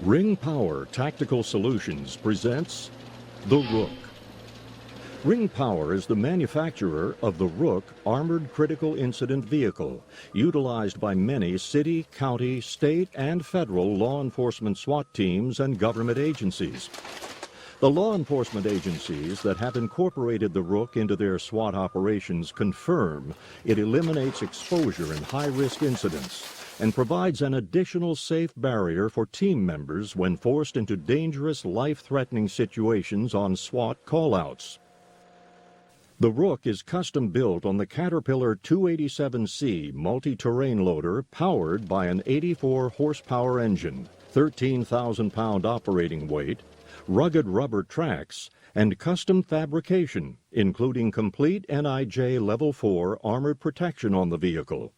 Ring Power Tactical Solutions presents the Rook. Ring Power is the manufacturer of the Rook Armored Critical Incident Vehicle, utilized by many city, county, state, and federal law enforcement SWAT teams and government agencies. The law enforcement agencies that have incorporated the Rook into their SWAT operations confirm it eliminates exposure in high-risk incidents and provides an additional safe barrier for team members when forced into dangerous, life-threatening situations on SWAT callouts. The Rook is custom-built on the Caterpillar 287C multi-terrain loader powered by an 84-horsepower engine, 13,000-pound operating weight, rugged rubber tracks, and custom fabrication, including complete NIJ Level 4 armored protection on the vehicle.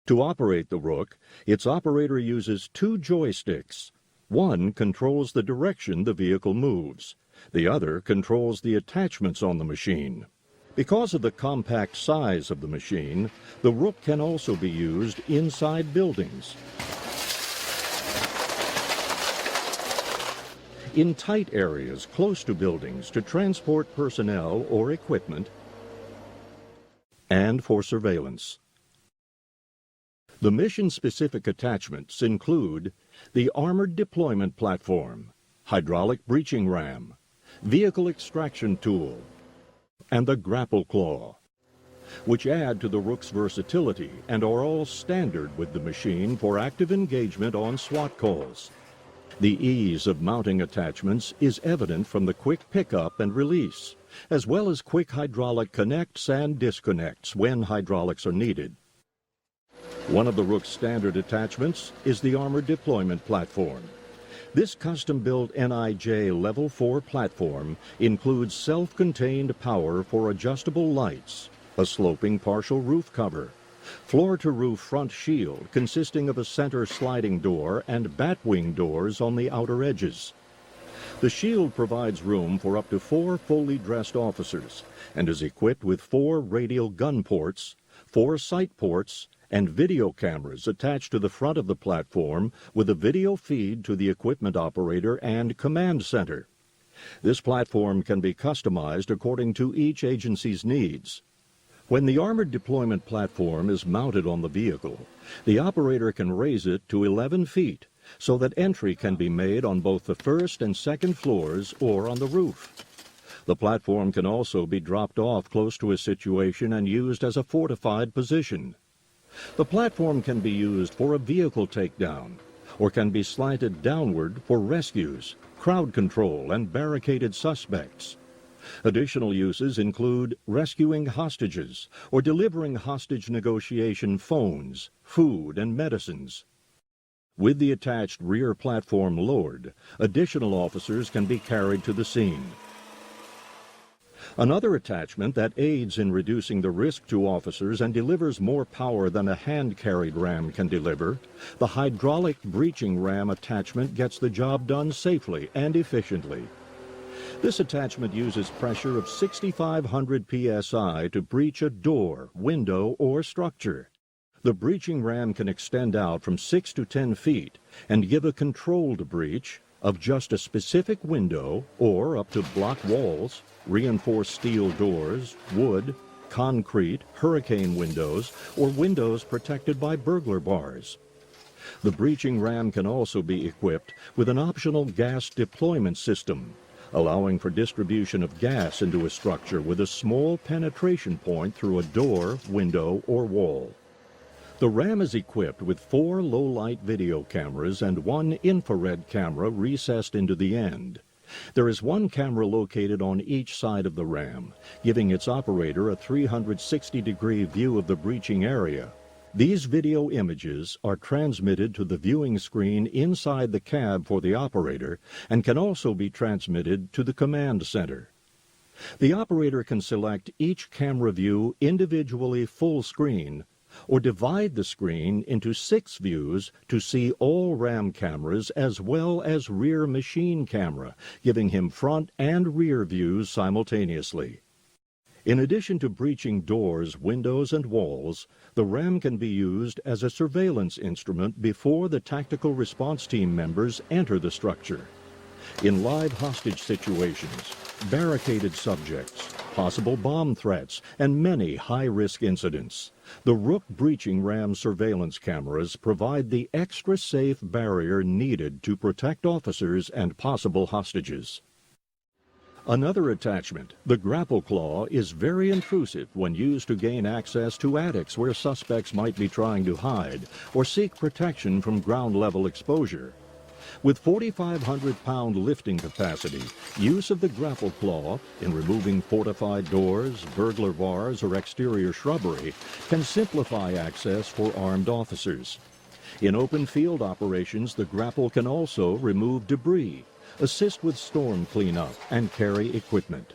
To operate the Rook, its operator uses two joysticks. One controls the direction the vehicle moves. The other controls the attachments on the machine. Because of the compact size of the machine, the Rook can also be used inside buildings, in tight areas close to buildings to transport personnel or equipment, and for surveillance. The mission-specific attachments include the Armored Deployment Platform, Hydraulic Breaching Ram, Vehicle Extraction Tool, and the Grapple Claw, which add to the Rook's versatility and are all standard with the machine for active engagement on SWAT calls. The ease of mounting attachments is evident from the quick pickup and release, as well as quick hydraulic connects and disconnects when hydraulics are needed. One of the Rook's standard attachments is the Armored Deployment Platform. This custom-built NIJ Level 4 platform includes self-contained power for adjustable lights, a sloping partial roof cover, floor-to-roof front shield consisting of a center sliding door and batwing doors on the outer edges. The shield provides room for up to 4 fully dressed officers and is equipped with 4 radial gun ports, 4 sight ports, and video cameras attached to the front of the platform with a video feed to the equipment operator and command center. This platform can be customized according to each agency's needs. When the armored deployment platform is mounted on the vehicle, the operator can raise it to 11 feet so that entry can be made on both the first and second floors or on the roof. The platform can also be dropped off close to a situation and used as a fortified position. The platform can be used for a vehicle takedown or can be slanted downward for rescues, crowd control, and barricaded suspects. Additional uses include rescuing hostages or delivering hostage negotiation phones, food, and medicines. With the attached rear platform lowered, additional officers can be carried to the scene. Another attachment that aids in reducing the risk to officers and delivers more power than a hand-carried ram can deliver, the hydraulic breaching ram attachment gets the job done safely and efficiently. This attachment uses pressure of 6,500 psi to breach a door, window, or structure. The breaching ram can extend out from 6 to 10 feet and give a controlled breach of just a specific window or up to block walls, reinforced steel doors, wood, concrete, hurricane windows, or windows protected by burglar bars. The breaching ram can also be equipped with an optional gas deployment system, allowing for distribution of gas into a structure with a small penetration point through a door, window, or wall. The ram is equipped with 4 low-light video cameras and 1 infrared camera recessed into the end. There is 1 camera located on each side of the ram, giving its operator a 360-degree view of the breaching area. These video images are transmitted to the viewing screen inside the cab for the operator and can also be transmitted to the command center. The operator can select each camera view individually full screen or divide the screen into 6 views to see all ram cameras as well as rear machine camera, giving him front and rear views simultaneously. In addition to breaching doors, windows, and walls, the RAM can be used as a surveillance instrument before the tactical response team members enter the structure. In live hostage situations, barricaded subjects, possible bomb threats, and many high-risk incidents, the Rook breaching RAM surveillance cameras provide the extra safe barrier needed to protect officers and possible hostages. Another attachment, the grapple claw, is very intrusive when used to gain access to attics where suspects might be trying to hide or seek protection from ground-level exposure. With 4,500-pound lifting capacity, use of the grapple claw in removing fortified doors, burglar bars, or exterior shrubbery can simplify access for armed officers. In open field operations, the grapple can also remove debris, assist with storm cleanup, and carry equipment.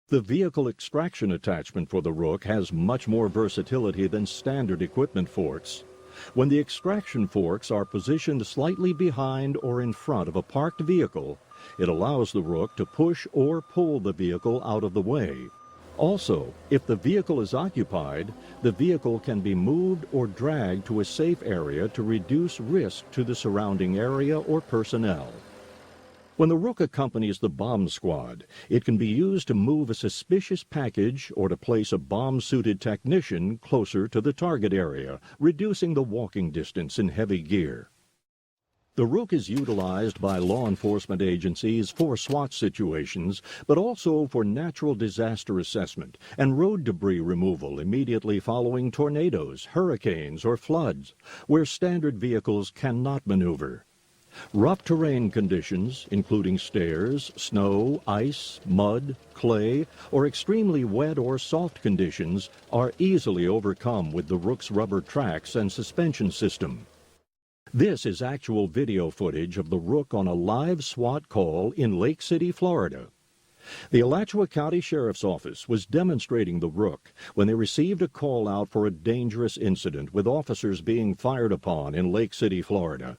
The vehicle extraction attachment for the Rook has much more versatility than standard equipment forks. When the extraction forks are positioned slightly behind or in front of a parked vehicle, it allows the Rook to push or pull the vehicle out of the way. Also, if the vehicle is occupied, the vehicle can be moved or dragged to a safe area to reduce risk to the surrounding area or personnel. When the Rook accompanies the bomb squad, it can be used to move a suspicious package or to place a bomb-suited technician closer to the target area, reducing the walking distance in heavy gear. The Rook is utilized by law enforcement agencies for SWAT situations, but also for natural disaster assessment and road debris removal immediately following tornadoes, hurricanes, or floods, where standard vehicles cannot maneuver. Rough terrain conditions, including stairs, snow, ice, mud, clay, or extremely wet or soft conditions, are easily overcome with the Rook's rubber tracks and suspension system. This is actual video footage of the Rook on a live SWAT call in Lake City, Florida. The Alachua County Sheriff's Office was demonstrating the Rook when they received a call out for a dangerous incident with officers being fired upon in Lake City, Florida.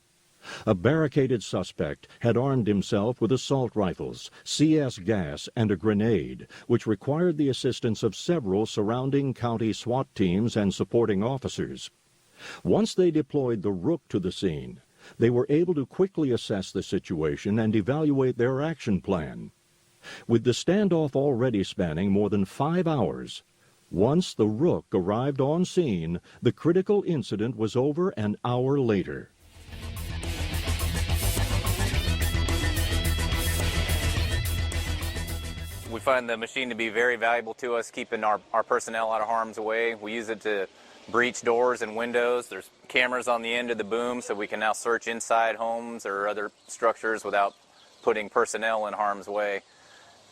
A barricaded suspect had armed himself with assault rifles, CS gas, and a grenade, which required the assistance of several surrounding county SWAT teams and supporting officers. Once they deployed the Rook to the scene, they were able to quickly assess the situation and evaluate their action plan. With the standoff already spanning more than 5 hours, once the Rook arrived on scene, the critical incident was over an hour later. We find the machine to be very valuable to us, keeping our personnel out of harm's way. We use it to breach doors and windows. There's cameras on the end of the boom, so we can now search inside homes or other structures without putting personnel in harm's way.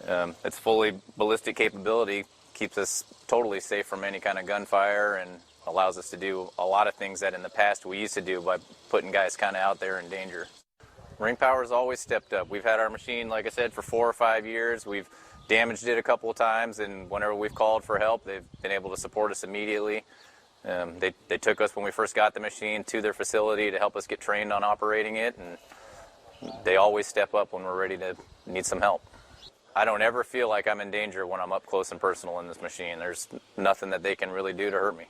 It's fully ballistic capability, keeps us totally safe from any kind of gunfire, and allows us to do a lot of things that in the past we used to do by putting guys kind of out there in danger. Ring Power's always stepped up. We've had our machine, like I said, for 4 or 5 years. We've damaged it a couple of times, and whenever we've called for help, they've been able to support us immediately. They took us when we first got the machine to their facility to help us get trained on operating it, and they always step up when we're ready to need some help. I don't ever feel like I'm in danger when I'm up close and personal in this machine. There's nothing that they can really do to hurt me.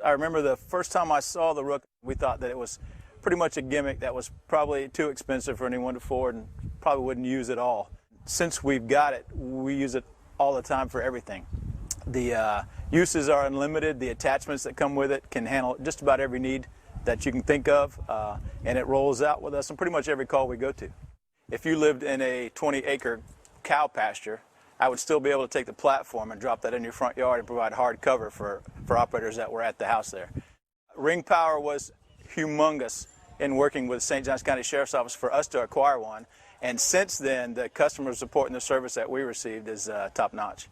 I remember the first time I saw the Rook, we thought that it was pretty much a gimmick that was probably too expensive for anyone to afford and probably wouldn't use it all. Since we've got it, we use it all the time for everything. The uses are unlimited. The attachments that come with it can handle just about every need that you can think of, and it rolls out with us on pretty much every call we go to. If you lived in a 20-acre cow pasture, I would still be able to take the platform and drop that in your front yard and provide hard cover for operators that were at the house there. Ring Power was humongous in working with St. Johns County Sheriff's Office for us to acquire one. And since then, the customer support and the service that we received is top-notch.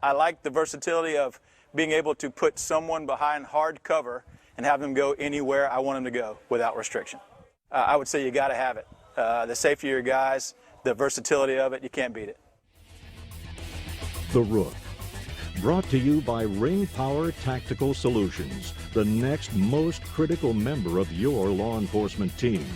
I like the versatility of being able to put someone behind hard cover and have them go anywhere I want them to go without restriction. I would say you got to have it. The safety of your guys, the versatility of it, you can't beat it. The Rook, brought to you by Ring Power Tactical Solutions, the next most critical member of your law enforcement team.